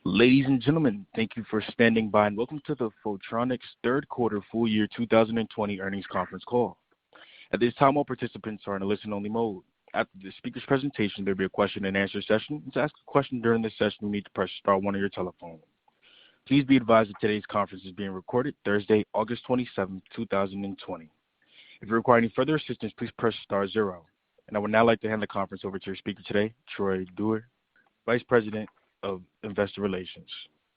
Ladies and gentlemen, thank you for standing by and welcome to the Photronics third quarter full year 2020 earnings conference call. At this time, all participants are in a listen-only mode. After the speaker's presentation, there will be a question-and-answer session. To ask a question during this session, you need to press star one on your telephone. Please be advised that today's conference is being recorded Thursday, August 27, 2020. If you require any further assistance, please press star zero. And I would now like to hand the conference over to your speaker today, Troy Dewar, Vice President of Investor Relations.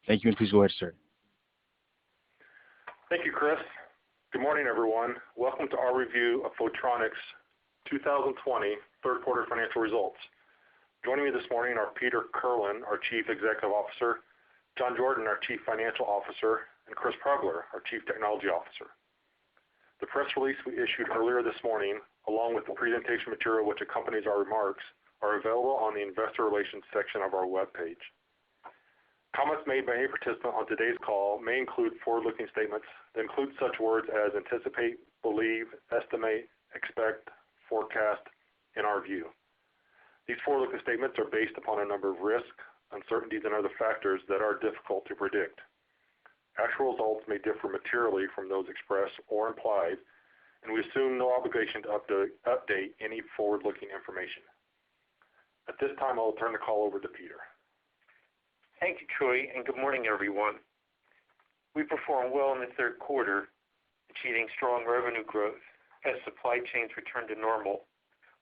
Thank you, and please go ahead, sir. Thank you, Chris. Good morning, everyone. Welcome to our review of Photronics 2020 third quarter financial results. Joining me this morning are Peter Kirlin, our Chief Executive Officer, John Jordan, our Chief Financial Officer, and Chris Progler, our Chief Technology Officer. The press release we issued earlier this morning, along with the presentation material which accompanies our remarks, are available on the Investor Relations section of our webpage. Comments made by any participant on today's call may include forward-looking statements that include such words as anticipate, believe, estimate, expect, forecast, in our view. These forward-looking statements are based upon a number of risks, uncertainties, and other factors that are difficult to predict. Actual results may differ materially from those expressed or implied, and we assume no obligation to update any forward-looking information. At this time, I'll turn the call over to Peter. Thank you, Troy, and good morning, everyone. We performed well in the third quarter, achieving strong revenue growth as supply chains returned to normal,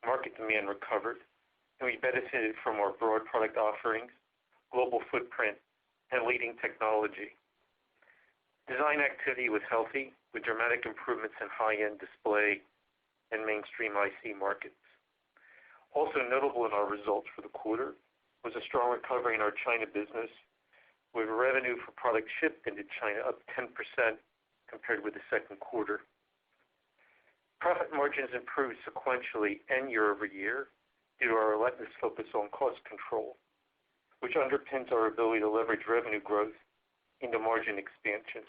market demand recovered, and we benefited from our broad product offerings, global footprint, and leading technology. Design activity was healthy, with dramatic improvements in high-end display and mainstream IC markets. Also notable in our results for the quarter was a strong recovery in our China business, with revenue for products shipped into China up 10% compared with the second quarter. Profit margins improved sequentially and year over year due to our relentless focus on cost control, which underpins our ability to leverage revenue growth into margin expansion.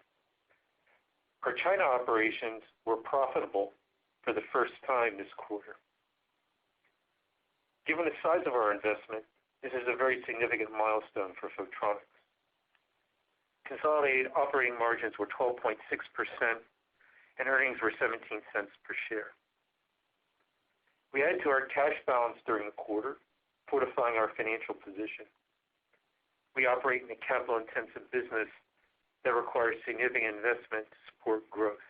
Our China operations were profitable for the first time this quarter. Given the size of our investment, this is a very significant milestone for Photronics. Consolidated operating margins were 12.6% and earnings were 17 cents per share. We added to our cash balance during the quarter, fortifying our financial position. We operate in a capital-intensive business that requires significant investment to support growth.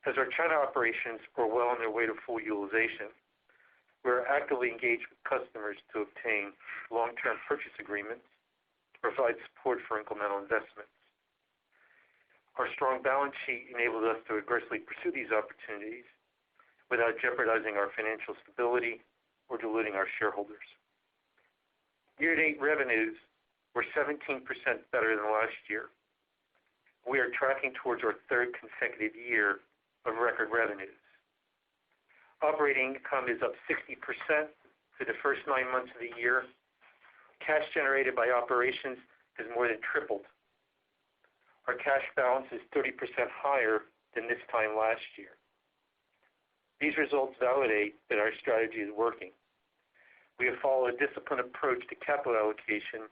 As our China operations are well on their way to full utilization, we are actively engaged with customers to obtain long-term purchase agreements to provide support for incremental investments. Our strong balance sheet enables us to aggressively pursue these opportunities without jeopardizing our financial stability or diluting our shareholders. Year-to-date revenues were 17% better than last year. We are tracking towards our third consecutive year of record revenues. Operating income is up 60% for the first 9 months of the year. Cash generated by operations has more than tripled. Our cash balance is 30% higher than this time last year. These results validate that our strategy is working. We have followed a disciplined approach to capital allocation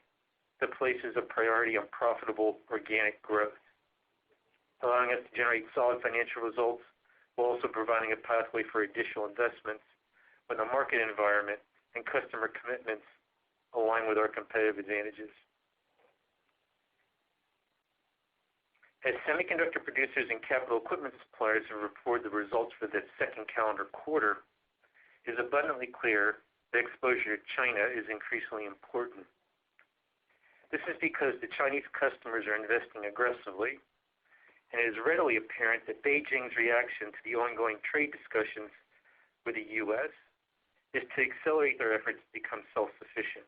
that places a priority on profitable organic growth, allowing us to generate solid financial results while also providing a pathway for additional investments when the market environment and customer commitments align with our competitive advantages. As semiconductor producers and capital equipment suppliers have reported the results for the second calendar quarter, it is abundantly clear that exposure to China is increasingly important. This is because the Chinese customers are investing aggressively, and it is readily apparent that Beijing's reaction to the ongoing trade discussions with the U.S. is to accelerate their efforts to become self-sufficient.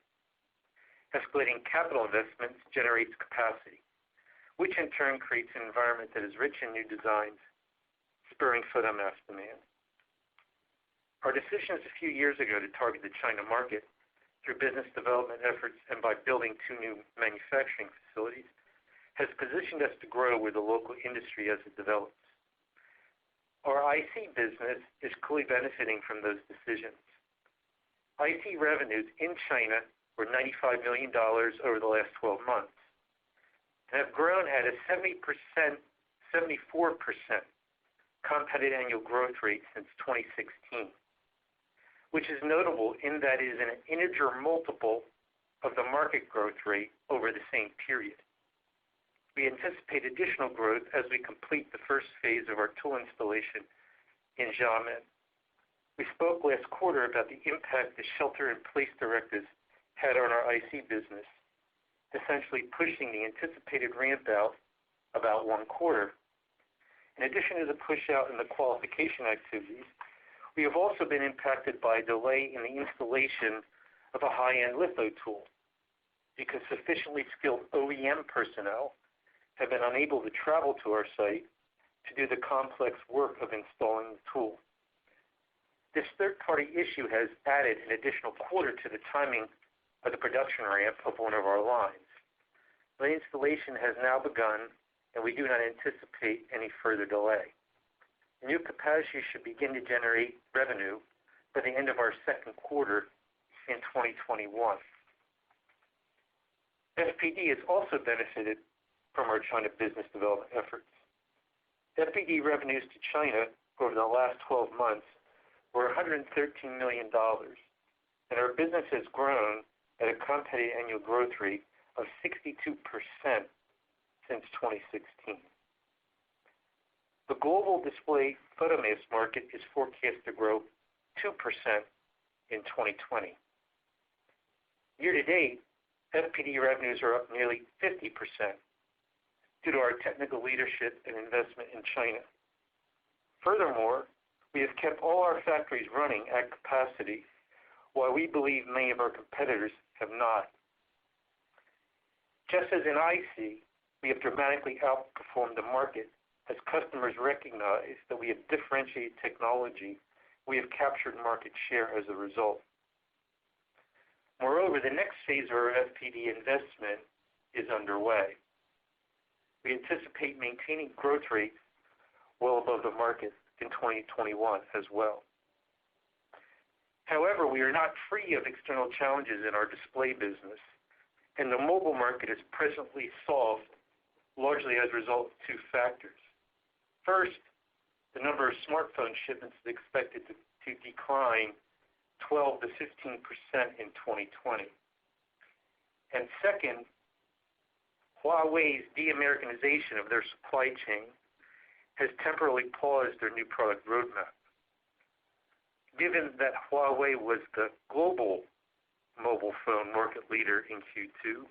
Escalating capital investments generates capacity, which in turn creates an environment that is rich in new designs, spurring photomask demand. Our decisions a few years ago to target the China market through business development efforts and by building 2 new manufacturing facilities has positioned us to grow with the local industry as it develops. Our IC business is clearly benefiting from those decisions. IC revenues in China or $95 million over the last 12 months, and have grown at a 74% compounded annual growth rate since 2016, which is notable in that it is an integer multiple of the market growth rate over the same period. We anticipate additional growth as we complete the first phase of our tool installation in Xiamen. We spoke last quarter about the impact the shelter-in-place directives had on our IC business, essentially pushing the anticipated ramp out about 1 quarter. In addition to the push out in the qualification activities, we have also been impacted by a delay in the installation of a high-end litho tool because sufficiently skilled OEM personnel have been unable to travel to our site to do the complex work of installing the tool. This third-party issue has added an additional quarter to the timing of the production ramp of one of our lines. The installation has now begun, and we do not anticipate any further delay. The new capacity should begin to generate revenue by the end of our second quarter in 2021. FPD has also benefited from our China business development efforts. FPD revenues to China over the last 12 months were $113 million, and our business has grown at a compounded annual growth rate of 62% since 2016. The global display photomask market is forecast to grow 2% in 2020. Year to date, FPD revenues are up nearly 50% due to our technical leadership and investment in China. Furthermore, we have kept all our factories running at capacity, while we believe many of our competitors have not. Just as in IC, we have dramatically outperformed the market as customers recognize that we have differentiated technology. We have captured market share as a result. Moreover, the next phase of our FPD investment is underway. We anticipate maintaining growth rates well above the market in 2021 as well. However, we are not free of external challenges in our display business, and the mobile market is presently soft largely as a result of 2 factors. First, the number of smartphone shipments is expected to decline 12 to 15% in 2020. And second, Huawei's de-Americanization of their supply chain has temporarily paused their new product roadmap. Given that Huawei was the global mobile phone market leader in Q2,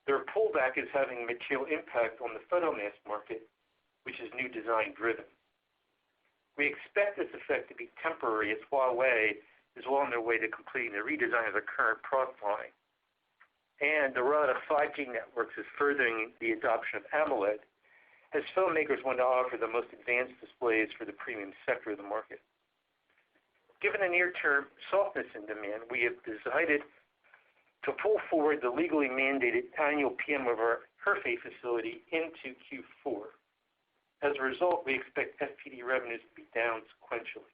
their pullback is having a material impact on the photomask market, which is new design driven. We expect this effect to be temporary as Huawei is well on their way to completing the redesign of their current product line. And the rollout of 5G networks is furthering the adoption of AMOLED as filmmakers want to offer the most advanced displays for the premium sector of the market. Given the near-term softness in demand, we have decided to pull forward the legally mandated annual PM of our Hefei facility into Q4. As a result, we expect FPD revenues to be down sequentially.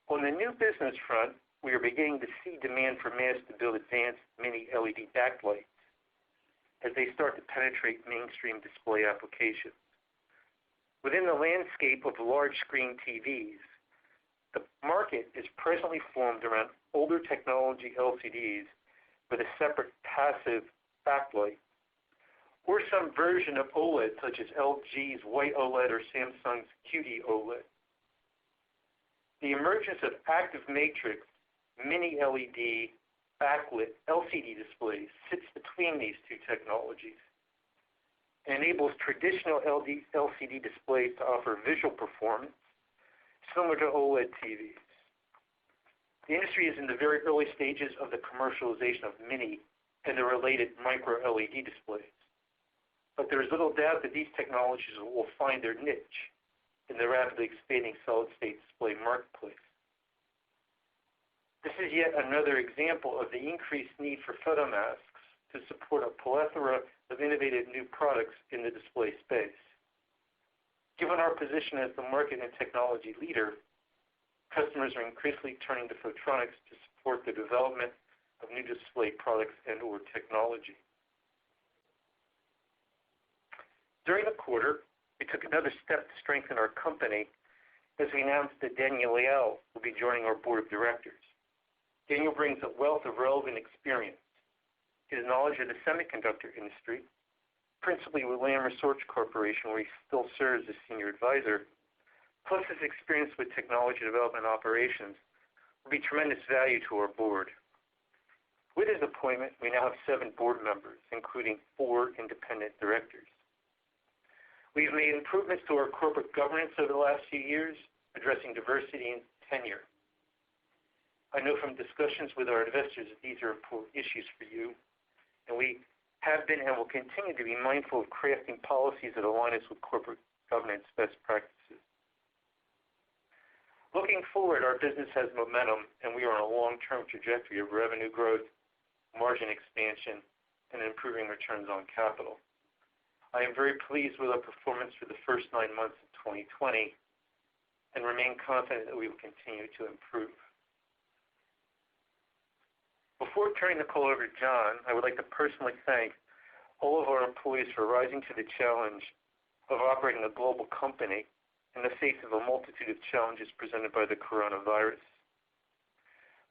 On the new business front, we are beginning to see demand for masks to build advanced mini LED backlights as they start to penetrate mainstream display applications. Within the landscape of large screen TVs, the market is presently formed around older technology LCDs with a separate passive backlight, or some version of OLED such as LG's White OLED or Samsung's QD OLED. The emergence of active matrix mini LED backlit LCD displays sits between these 2 technologies and enables traditional LCD displays to offer visual performance similar to OLED TVs. The industry is in the very early stages of the commercialization of mini and the related micro LED displays, but there is little doubt that these technologies will find their niche in the rapidly expanding solid-state display marketplace. This is yet another example of the increased need for photomasks to support a plethora of innovative new products in the display space. Given our position as the market and technology leader, customers are increasingly turning to Photronics to support the development of new display products and/or technology. During the quarter, we took another step to strengthen our company as we announced that Daniel Liao will be joining our board of directors. Daniel brings a wealth of relevant experience. His knowledge of the semiconductor industry, principally with Lam Research Corporation, where he still serves as senior advisor, plus his experience with technology development operations, will be tremendous value to our board. With his appointment, we now have 7 board members, including 4 independent directors. We've made improvements to our corporate governance over the last few years, addressing diversity and tenure. I know from discussions with our investors that these are important issues for you, and we have been and will continue to be mindful of crafting policies that align us with corporate governance best practices. Looking forward, our business has momentum, and we are on a long-term trajectory of revenue growth, margin expansion, and improving returns on capital. I am very pleased with our performance for the first 9 months of 2020 and remain confident that we will continue to improve. Before turning the call over to John, I would like to personally thank all of our employees for rising to the challenge of operating a global company in the face of a multitude of challenges presented by the coronavirus.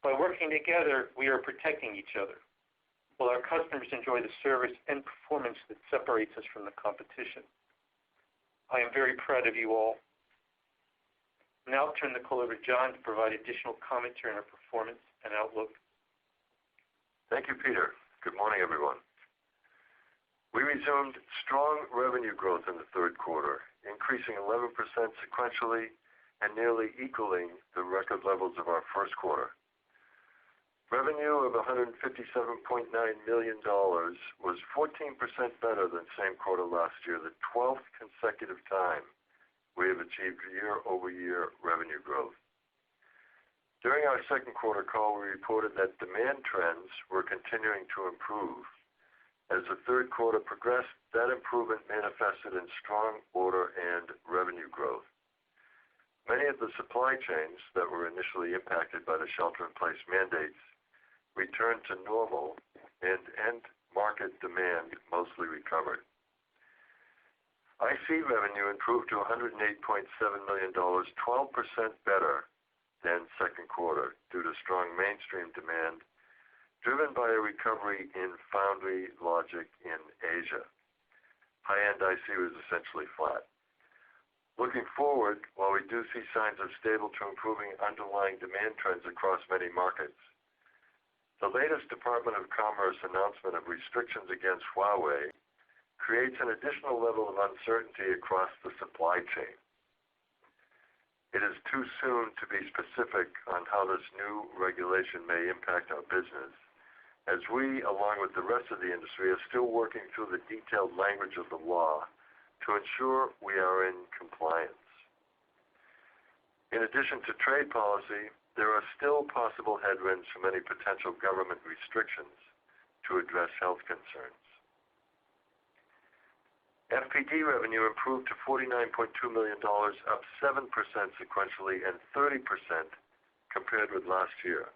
By working together, we are protecting each other, while our customers enjoy the service and performance that separates us from the competition. I am very proud of you all. Now I'll turn the call over to John to provide additional commentary on our performance and outlook. Thank you, Peter. Good morning, everyone. We resumed strong revenue growth in the third quarter, increasing 11% sequentially and nearly equaling the record levels of our first quarter. Revenue of $157.9 million was 14% better than same quarter last year, the 12th consecutive time we have achieved year-over-year revenue growth. During our second quarter call, we reported that demand trends were continuing to improve. As the third quarter progressed, that improvement manifested in strong order and revenue growth. Many of the supply chains that were initially impacted by the shelter-in-place mandates returned to normal, and end market demand mostly recovered. IC revenue improved to $108.7 million, 12% better than second quarter due to strong mainstream demand, driven by a recovery in foundry logic in Asia. High-end IC was essentially flat. Looking forward, while we do see signs of stable to improving underlying demand trends across many markets, the latest Department of Commerce announcement of restrictions against Huawei creates an additional level of uncertainty across the supply chain. It is too soon to be specific on how this new regulation may impact our business, as we, along with the rest of the industry, are still working through the detailed language of the law to ensure we are in compliance. In addition to trade policy, there are still possible headwinds from any potential government restrictions to address health concerns. FPD revenue improved to $49.2 million, up 7% sequentially and 30% compared with last year,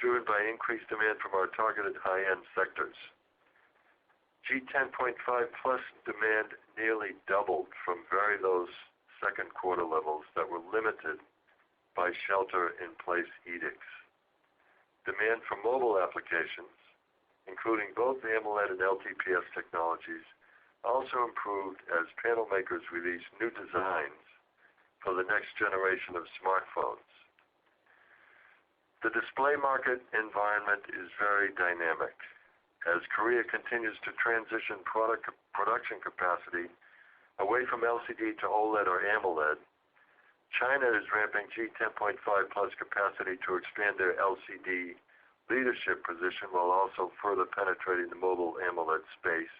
driven by increased demand from our targeted high-end sectors. G10.5 Plus demand nearly doubled from very low second quarter levels that were limited by shelter-in-place edicts. Demand for mobile applications, including both the AMOLED and LTPS technologies, also improved as panel makers released new designs for the next generation of smartphones. The display market environment is very dynamic. As Korea continues to transition production capacity away from LCD to OLED or AMOLED, China is ramping G10.5 Plus capacity to expand their LCD leadership position while also further penetrating the mobile AMOLED space.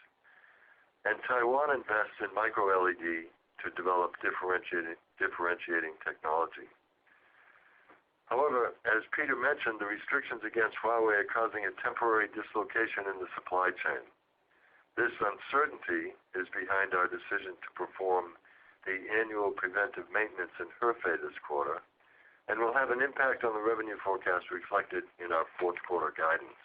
And Taiwan invests in micro-LED to develop differentiating technology. However, as Peter mentioned, the restrictions against Huawei are causing a temporary dislocation in the supply chain. This uncertainty is behind our decision to perform the annual preventive maintenance in Hefei this quarter, and will have an impact on the revenue forecast reflected in our fourth quarter guidance.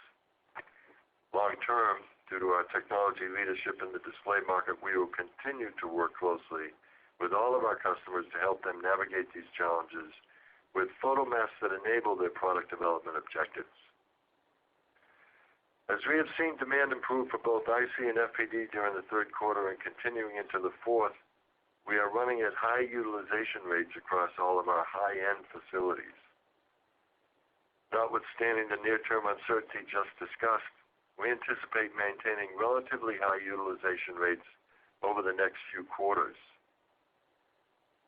Long term, due to our technology leadership in the display market, we will continue to work closely with all of our customers to help them navigate these challenges with photomasks that enable their product development objectives. As we have seen demand improve for both IC and FPD during the third quarter and continuing into the fourth, we are running at high utilization rates across all of our high-end facilities. Notwithstanding the near-term uncertainty just discussed, we anticipate maintaining relatively high utilization rates over the next few quarters.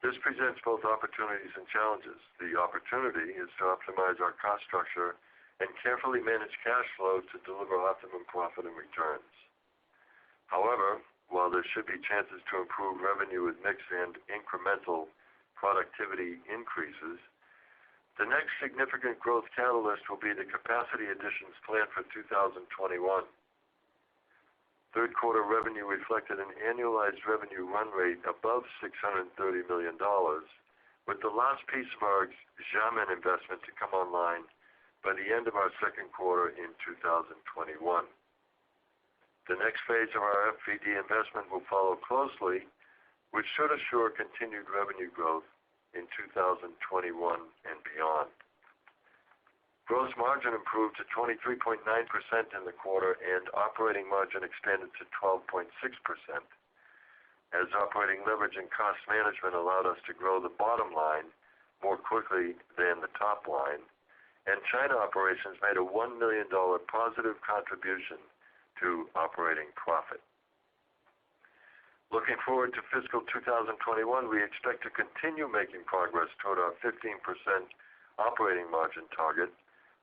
This presents both opportunities and challenges. The opportunity is to optimize our cost structure and carefully manage cash flow to deliver optimum profit and returns. However, while there should be chances to improve revenue with mix and incremental productivity increases, the next significant growth catalyst will be the capacity additions planned for 2021. Third quarter revenue reflected an annualized revenue run rate above $630 million, with the last piece of our Xiamen investment to come online by the end of our second quarter in 2021. The next phase of our FPD investment will follow closely, which should assure continued revenue growth in 2021 and beyond. Gross margin improved to 23.9% in the quarter, and operating margin expanded to 12.6%, as operating leverage and cost management allowed us to grow the bottom line more quickly than the top line, and China operations made a $1 million positive contribution to operating profit. Looking forward to fiscal 2021, we expect to continue making progress toward our 15% operating margin target,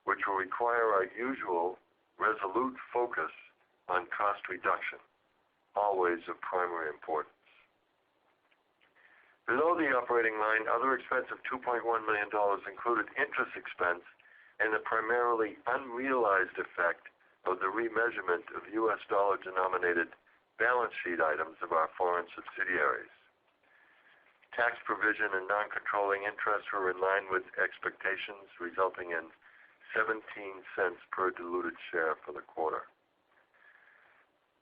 which will require our usual resolute focus on cost reduction, always of primary importance. Below the operating line, other expense of $2.1 million included interest expense and the primarily unrealized effect of the remeasurement of U.S. dollar-denominated balance sheet items of our foreign subsidiaries. Tax provision and non-controlling interest were in line with expectations, resulting in 17 cents per diluted share for the quarter.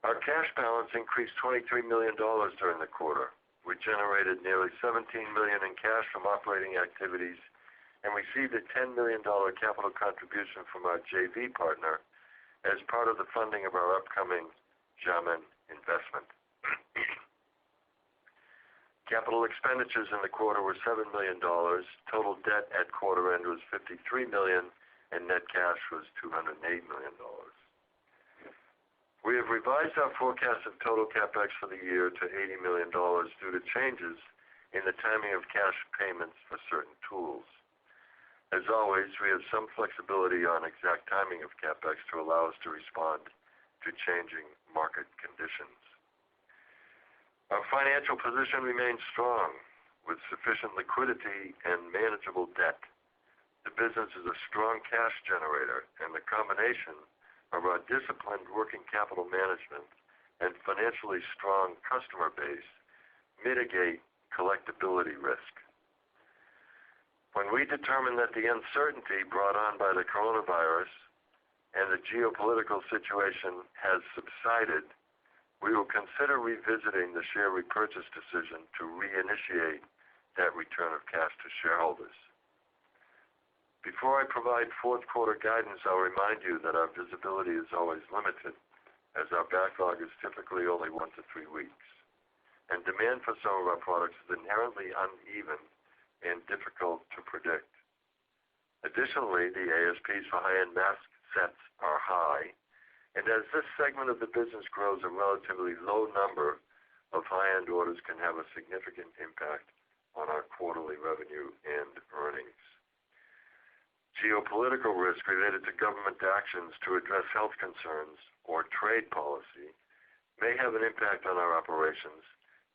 Our cash balance increased $23 million during the quarter. We generated nearly $17 million in cash from operating activities and received a $10 million capital contribution from our JV partner as part of the funding of our upcoming Xiamen investment. Capital expenditures in the quarter were $7 million. Total debt at quarter end was $53 million, and net cash was $208 million. We have revised our forecast of total CapEx for the year to $80 million due to changes in the timing of cash payments for certain tools. As always, we have some flexibility on exact timing of CapEx to allow us to respond to changing market conditions. Our financial position remains strong, with sufficient liquidity and manageable debt. The business is a strong cash generator, and the combination of our disciplined working capital management and financially strong customer base mitigate collectibility risk. When we determine that the uncertainty brought on by the coronavirus and the geopolitical situation has subsided, we will consider revisiting the share repurchase decision to reinitiate that return of cash to shareholders. Before I provide fourth quarter guidance, I'll remind you that our visibility is always limited, as our backlog is typically only 1 to 3 weeks, and demand for some of our products is inherently uneven and difficult to predict. Additionally, the ASPs for high-end mask sets are high, and as this segment of the business grows, a relatively low number of high-end orders can have a significant impact on our quarterly revenue and earnings. Geopolitical risk related to government actions to address health concerns or trade policy may have an impact on our operations,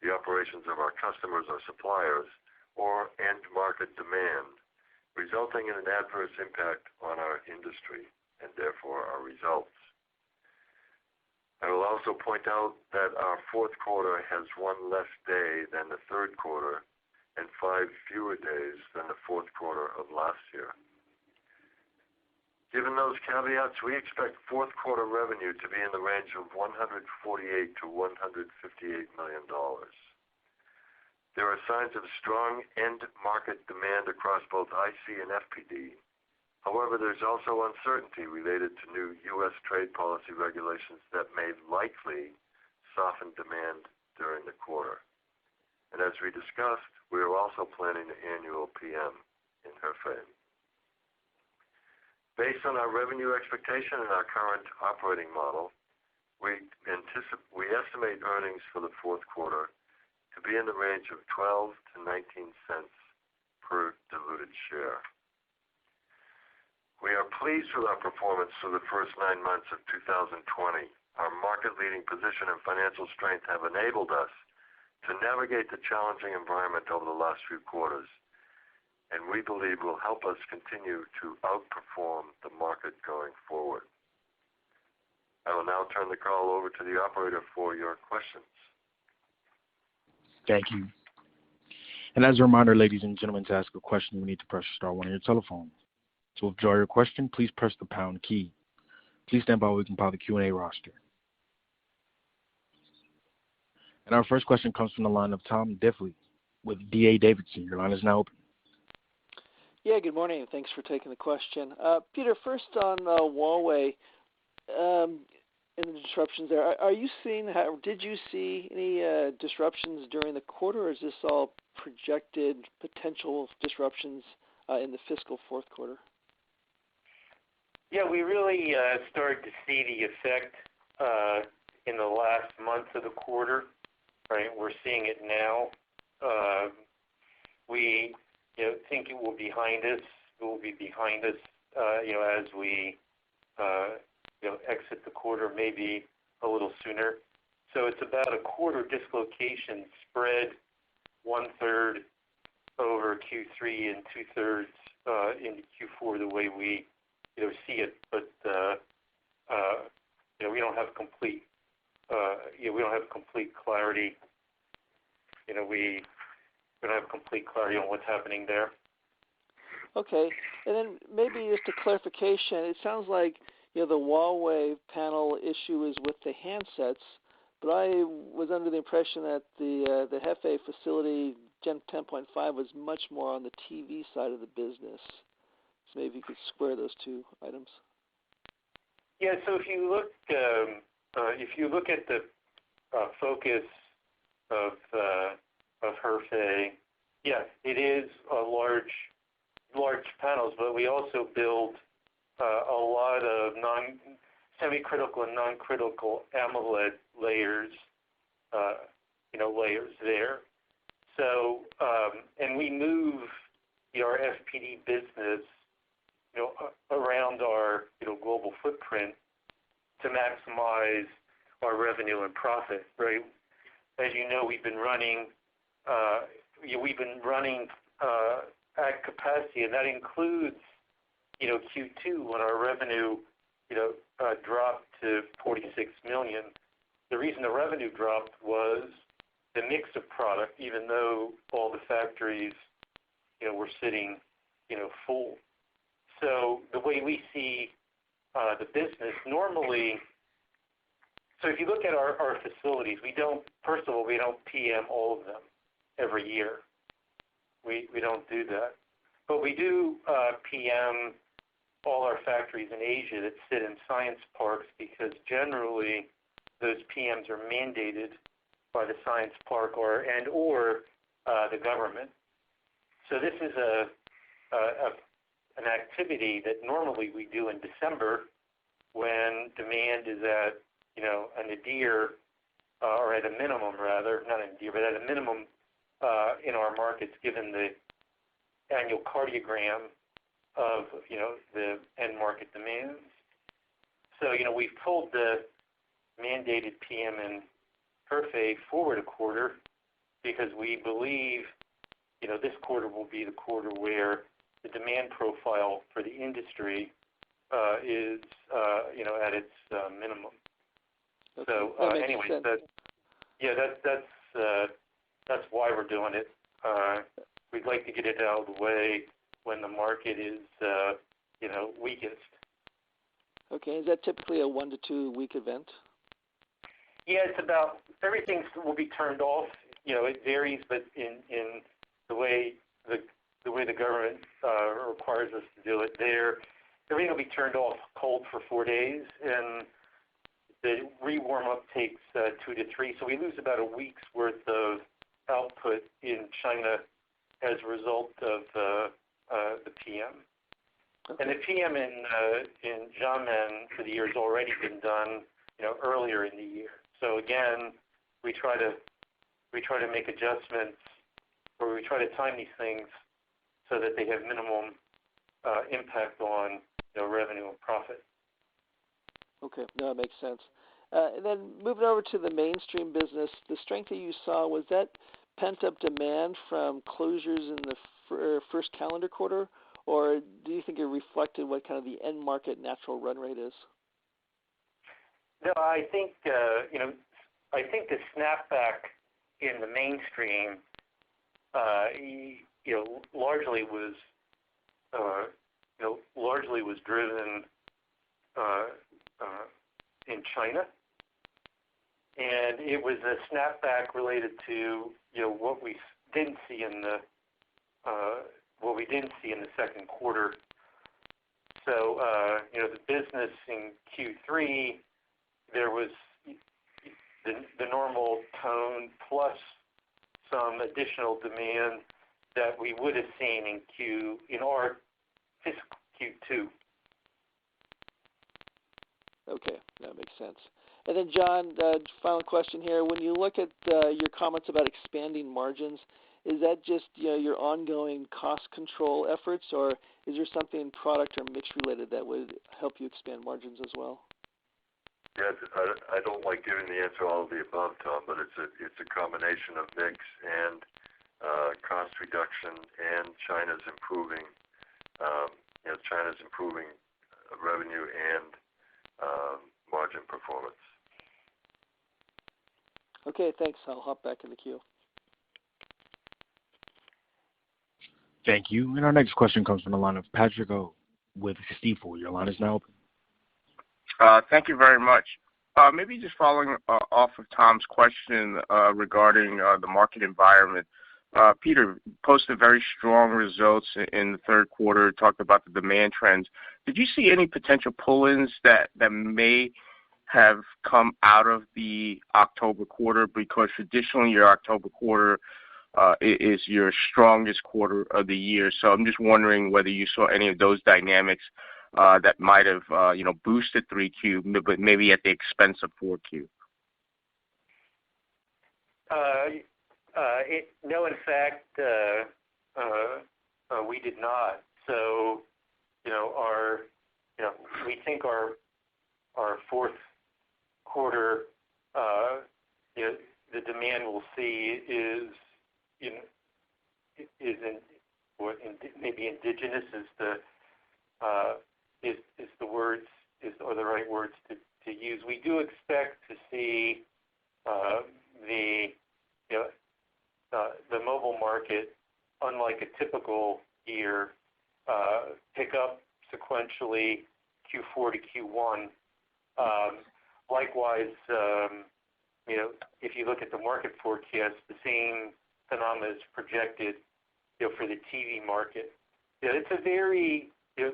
the operations of our customers or suppliers, or end market demand, resulting in an adverse impact on our industry and therefore our results. I will also point out that our fourth quarter has one less day than the third quarter and 5 fewer days than the fourth quarter of last year. Given those caveats, we expect fourth quarter revenue to be in the range of $148 to $158 million. There are signs of strong end market demand across both IC and FPD. However, there's also uncertainty related to new U.S. trade policy regulations that may likely soften demand during the quarter. And as we discussed, we are also planning an annual PM in Hefei. Based on our revenue expectation and our current operating model, we estimate earnings for the fourth quarter to be in the range of 12 to 19 cents per diluted share. We are pleased with our performance for the first 9 months of 2020. Our market-leading position and financial strength have enabled us to navigate the challenging environment over the last few quarters, and we believe will help us continue to outperform the market going forward. I will now turn the call over to the operator for your questions. Thank you. And as a reminder, ladies and gentlemen, to ask a question, you need to press star one on your telephone. To withdraw your question, please press the pound key. Please stand by while we compile the Q&A roster. And our first question comes from the line of Tom Diffely with D.A. Davidson. Your line is now open. Yeah, good morning. Thanks for taking the question. Peter, first on Huawei and the disruptions there. Did you see any disruptions during the quarter, or is this all projected potential disruptions in the fiscal fourth quarter? Yeah, we really started to see the effect in the last month of the quarter. Right, we're seeing it now. We think it will be behind us. It will be behind us, as we exit the quarter, maybe a little sooner. So it's about a quarter dislocation spread, 1/3 over Q3 and 2/3 into Q4, the way we see it. But we don't have complete clarity. We don't have complete clarity on what's happening there. Okay, and then maybe just a clarification. It sounds like the Huawei panel issue is with the handsets, but I was under the impression that the Hefei facility Gen 10.5 was much more on the TV side of the business. So maybe you could square those two items. Yeah. So if you look at the focus of Hefei, yeah, it is large panels, but we also build a lot of semi-critical and non-critical AMOLED layers, layers there. So, and we move our FPD business, around our global footprint to maximize our revenue and profit. Right. As you know, we've been running at capacity, and that includes Q2 when our revenue dropped to $46 million. The reason the revenue dropped was the mix of product, even though all the factories were sitting full. So the way we see the business normally, so if you look at our facilities, we don't PM all of them every year. We don't do that. But we do PM all our factories in Asia that sit in science parks, because generally those PMs are mandated by the science park or the government. So this is an activity that normally we do in December when demand is at a nadir, or at a minimum rather, not a nadir, but at a minimum in our markets, given the annual cardiogram of the end market demands. So we've pulled the mandated PM in Hefei forward a quarter, because we believe this quarter will be the quarter where the demand profile for the industry is at its minimum. Okay. So anyway, that's why we're doing it. we'd like to get it out of the way when the market is, weakest. Okay, is that typically a 1 to 2 week event? Yeah, it's about everything will be turned off. It varies, but in the way the government requires us to do it, everything will be turned off cold for 4 days, and the re-warm up takes 2 to 3. So we lose about a week's worth of output in China as a result of the PM. Okay. And the PM in Xiamen for the year has already been done, earlier in the year. So again, we try to make adjustments, or we try to time these things so that they have minimum impact on revenue and profit. Okay, no, that makes sense. And then moving over to the mainstream business, the strength that you saw, was that pent-up demand from closures in the first calendar quarter, or do you think it reflected what kind of the end market natural run rate is? No, I think I think the snapback in the mainstream, largely was driven in China, and it was a snapback related to what we didn't see in the second quarter. So the business in Q3, there was the normal tone plus some additional demand that we would have seen in our fiscal Q2. Okay, that makes sense. And then, John, final question here. When you look at your comments about expanding margins, is that just your ongoing cost control efforts, or is there something product or mix related that would help you expand margins as well? Yeah, I don't like giving the answer all of the above, Tom, but it's a combination of mix and cost reduction, and China's improving. China's improving revenue and margin performance. Okay, thanks. I'll hop back in the queue. Thank you. And our next question comes from the line of Patrick O with Stifel. Your line is now open. Thank you very much. Maybe just following off of Tom's question regarding the market environment. Peter posted very strong results in the third quarter, talked about the demand trends. Did you see any potential pull-ins that may have come out of the October quarter? Because traditionally your October quarter is your strongest quarter of the year. So I'm just wondering whether you saw any of those dynamics that might have, boosted 3Q, but maybe at the expense of 4Q. No, in fact, we did not. So, we think our fourth quarter, the demand we'll see is maybe indigenous is the right words to use. We do expect to see the mobile market, unlike a typical year, pick up sequentially Q4 to Q1. Likewise, if you look at the market forecast, the same phenomena is projected, for the TV market. It's a very, the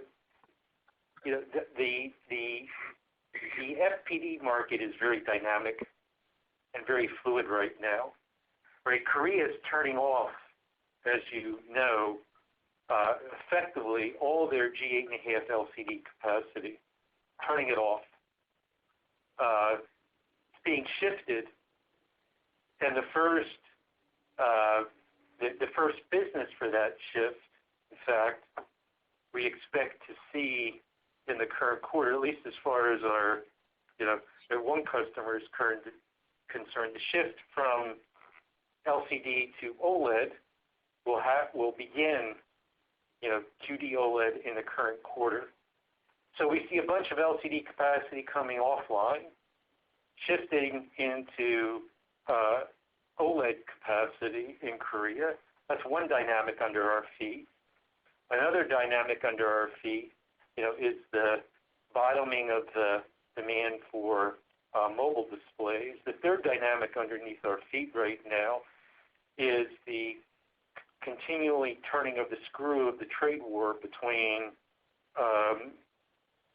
FPD market is very dynamic and very fluid right now. Right, Korea is turning off, as you know, effectively all their G8.5 LCD capacity, turning it off. It's being shifted, and the first business for that shift, in fact, we expect to see in the current quarter, at least as far as our, one customer is concerned, the shift from LCD to OLED will begin, QD OLED in the current quarter. So we see a bunch of LCD capacity coming offline, shifting into OLED capacity in Korea, That's one dynamic under our feet. Another dynamic under our feet, is the bottoming of the demand for mobile displays. The third dynamic underneath our feet right now is the continually turning of the screw of the trade war between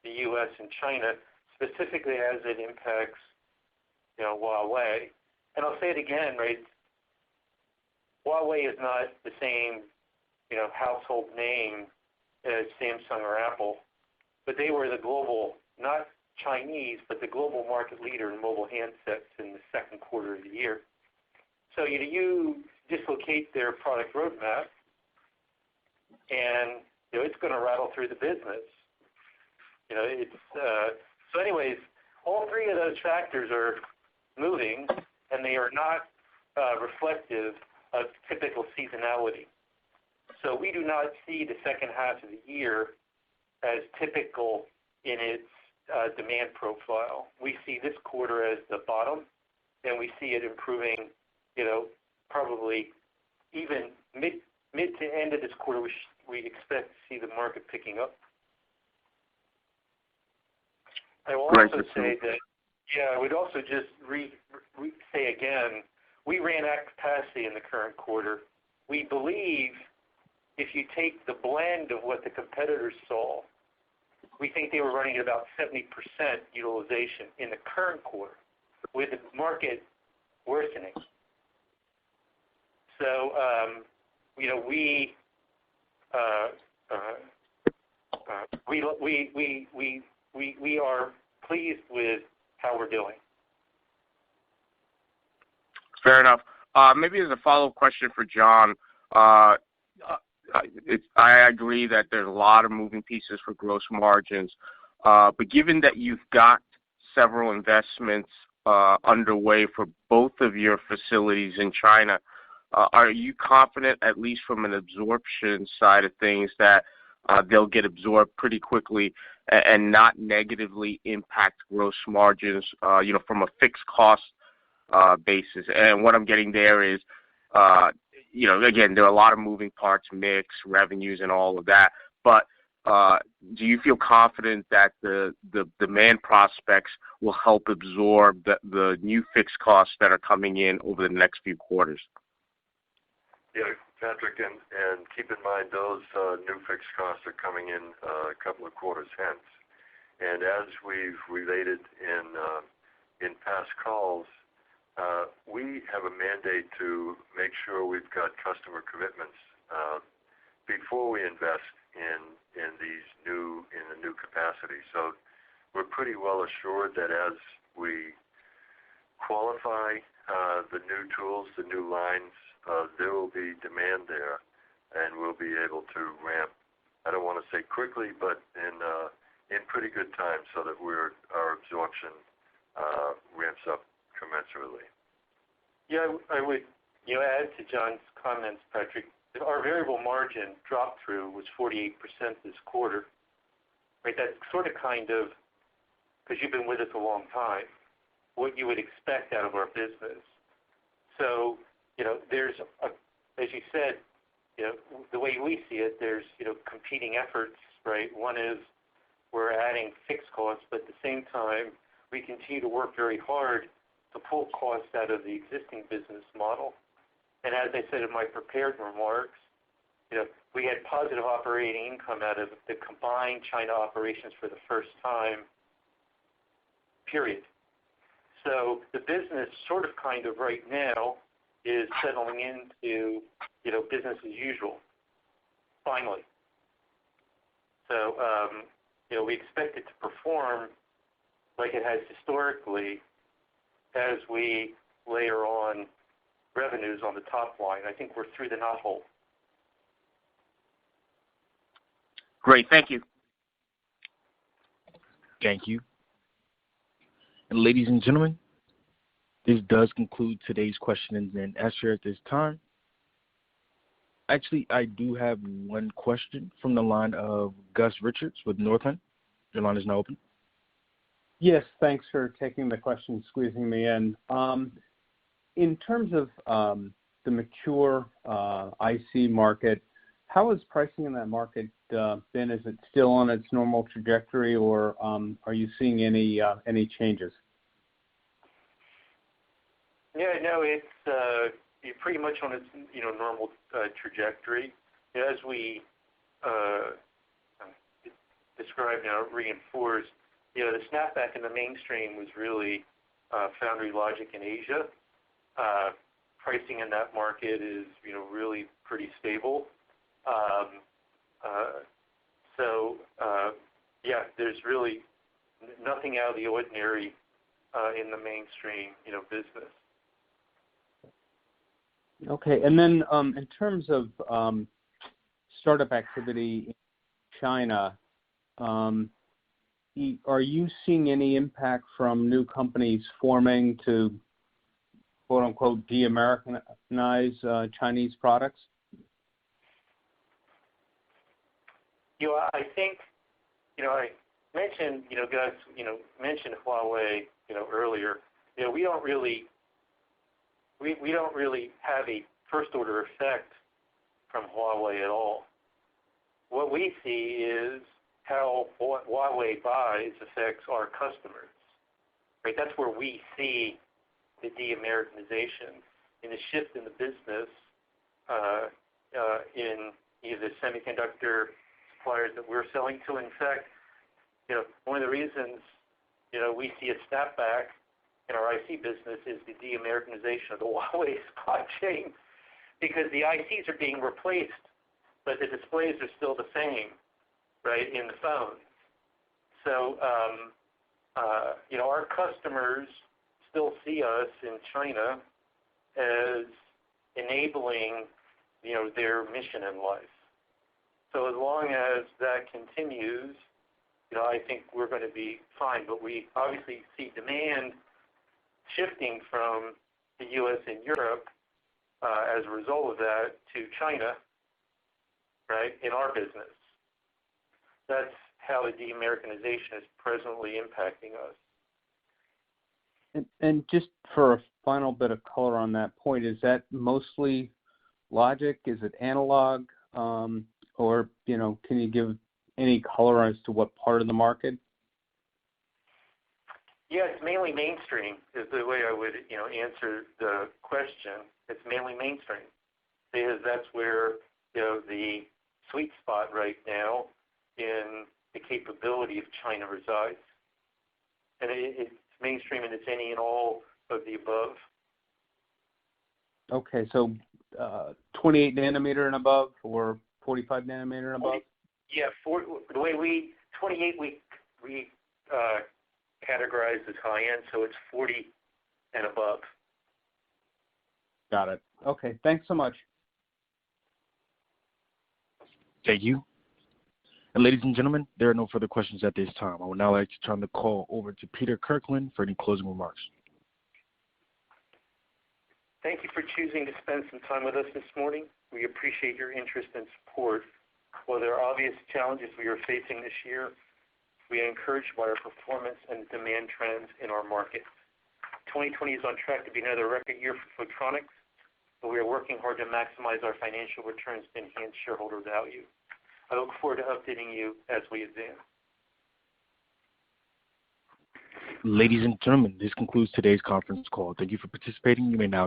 the U.S. and China, specifically as it impacts, Huawei. And I'll say it again, right? Huawei is not the same, household name as Samsung or Apple, but they were the global, not Chinese, but the global market leader in mobile handsets in the second quarter of the year. So you dislocate their product roadmap, and it's going to rattle through the business. So anyways, all three of those factors are moving, and they are not reflective of typical seasonality. So we do not see the second half of the year as typical in its demand profile. We see this quarter as the bottom, and we see it improving, probably even mid to end of this quarter, we expect to see the market picking up. I will also say that, I would also just say again, we ran at capacity in the current quarter. We believe if you take the blend of what the competitors saw, we think they were running at about 70% utilization in the current quarter, with the market worsening. So, we are pleased with how we're doing. Fair enough. Maybe as a follow-up question for John, I agree that there's a lot of moving pieces for gross margins, but given that you've got several investments underway for both of your facilities in China, are you confident, at least from an absorption side of things, that they'll get absorbed pretty quickly and not negatively impact gross margins, from a fixed cost basis? And what I'm getting there is, again, there are a lot of moving parts, mix, revenues, and all of that. But do you feel confident that the demand prospects will help absorb the new fixed costs that are coming in over the next few quarters? Yeah, Patrick, and keep in mind those new fixed costs are coming in a couple of quarters hence. And as we've related in past calls, we have a mandate to make sure we've got customer commitments before we invest in the new capacity. So we're pretty well assured that as we qualify the new tools, the new lines, there will be demand there, and we'll be able to ramp. I don't want to say quickly, but in pretty good time, so that our absorption ramps up commensurately. Yeah, I would add to John's comments, Patrick. Our variable margin drop through was 48% this quarter. Right, that's sort of because you've been with us a long time, what you would expect out of our business. So, there's, as you said, the way we see it, there's, competing efforts, right? One is we're adding fixed costs, but at the same time, we continue to work very hard to pull costs out of the existing business model. And as I said in my prepared remarks, we had positive operating income out of the combined China operations for the first time, period. So the business sort of right now is settling into, business as usual, finally. So, we expect it to perform like it has historically as we layer on revenues on the top line. I think we're through the knothole. Great, thank you. Thank you. And ladies and gentlemen, this does conclude today's questions and answer at this time. Actually, I do have one question from the line of Gus Richards with Northland. Your line is now open. Yes, thanks for taking the question, squeezing me in. In terms of the mature IC market. How has pricing in that market been? Is it still on its normal trajectory, or are you seeing any changes? Yeah, no, it's pretty much on its normal trajectory. As we described now, reinforced, the snapback in the mainstream was really foundry logic in Asia. Pricing in that market is really pretty stable. Yeah, there's really nothing out of the ordinary in the mainstream business. Okay, and then in terms of startup activity in China, are you seeing any impact from new companies forming to quote-unquote de-Americanize Chinese products? I think, I mentioned, guys, mentioned Huawei, earlier. We don't really have a first-order effect from Huawei at all. What we see is how what Huawei buys affects our customers. Right? That's where we see the de-Americanization in the shift in the business in either the semiconductor suppliers that we're selling to. In fact, one of the reasons we see a snapback in our IC business is the de-Americanization of the Huawei supply chain, because the ICs are being replaced, but the displays are still the same, right, in the phones. So, our customers still see us in China as enabling, their mission in life. So as long as that continues, I think we're going to be fine. But we obviously see demand shifting from the U.S. and Europe as a result of that to China, right, in our business. That's how the de-Americanization is presently impacting us. And just for a final bit of color on that point, is that mostly logic? Is it analog? Or, can you give any color as to what part of the market? Yeah, it's mainly mainstream is the way I would, answer the question. It's mainly mainstream because that's where, the sweet spot right now in the capability of China resides. And it's mainstream and it's any and all of the above. Okay, so 28 nanometer and above, or 45 nanometer and above? Yeah, the way 28 we categorize as high end, so it's 40 and above. Got it. Okay, thanks so much. Thank you. And ladies and gentlemen, there are no further questions at this time. I would now like to turn the call over to Peter Kirkland for any closing remarks. Thank you for choosing to spend some time with us this morning. We appreciate your interest and support. While there are obvious challenges we are facing this year, we are encouraged by our performance and demand trends in our market. 2020 is on track to be another record year for Photronics, but we are working hard to maximize our financial returns to enhance shareholder value. I look forward to updating you as we advance. Ladies and gentlemen, this concludes today's conference call. Thank you for participating. You may now